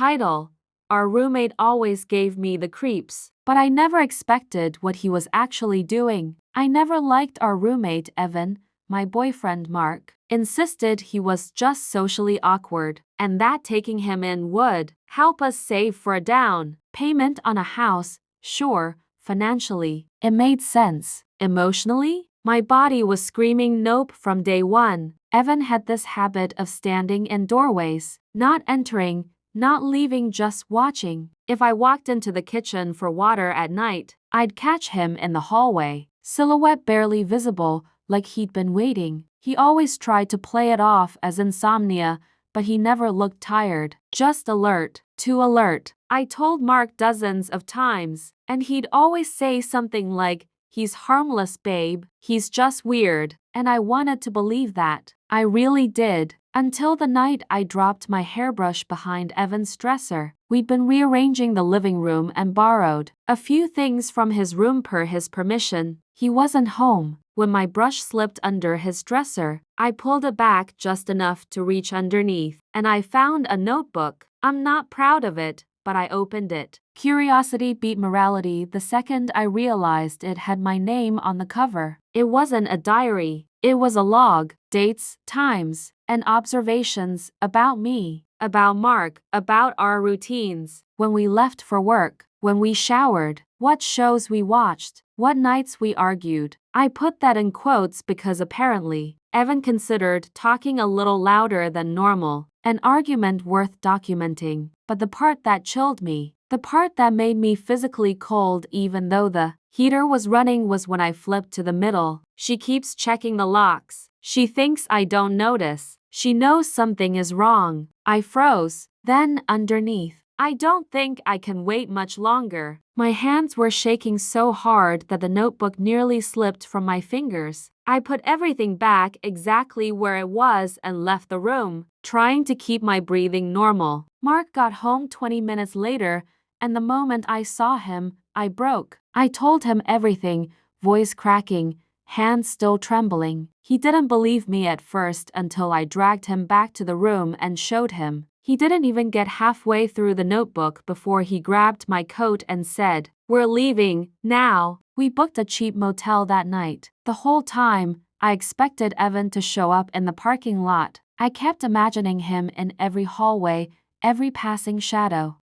title. Our roommate always gave me the creeps, but I never expected what he was actually doing. I never liked our roommate Evan. My boyfriend Mark insisted he was just socially awkward, and that taking him in would help us save for a down payment on a house. Sure, financially, it made sense. Emotionally, my body was screaming nope from day one. Evan had this habit of standing in doorways, not entering, not leaving, just watching. If I walked into the kitchen for water at night, I'd catch him in the hallway, silhouette barely visible, like he'd been waiting. He always tried to play it off as insomnia, but he never looked tired, just alert, too alert. I told Mark dozens of times, and he'd always say something like, "He's harmless, babe, he's just weird," and I wanted to believe that. I really did. Until the night I dropped my hairbrush behind Evan's dresser. We'd been rearranging the living room and borrowed a few things from his room per his permission. He wasn't home. When my brush slipped under his dresser, I pulled it back just enough to reach underneath, and I found a notebook. I'm not proud of it, but I opened it. Curiosity beat morality the second I realized it had my name on the cover. It wasn't a diary. It was a log, dates, times, and observations about me, about Mark, about our routines, when we left for work, when we showered, what shows we watched, what nights we argued. I put that in quotes because apparently, Evan considered talking a little louder than normal an argument worth documenting. But the part that chilled me, the part that made me physically cold even though the heater was running, was when I flipped to the middle. She keeps checking the locks. She thinks I don't notice. She knows something is wrong. I froze. Then, underneath, I don't think I can wait much longer. My hands were shaking so hard that the notebook nearly slipped from my fingers. I put everything back exactly where it was and left the room, trying to keep my breathing normal. Mark got home 20 minutes later, and the moment I saw him, I broke. I told him everything, voice cracking, hands still trembling. He didn't believe me at first until I dragged him back to the room and showed him. He didn't even get halfway through the notebook before he grabbed my coat and said, "We're leaving, now." We booked a cheap motel that night. The whole time, I expected Evan to show up in the parking lot. I kept imagining him in every hallway, every passing shadow.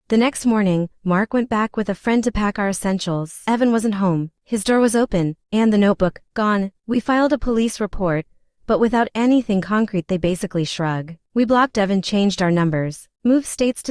The next morning, Mark went back with a friend to pack our essentials. Evan wasn't home. His door was open, and the notebook, gone. We filed a police report, but without anything concrete. They basically shrug. We blocked Evan, changed our numbers, moved states to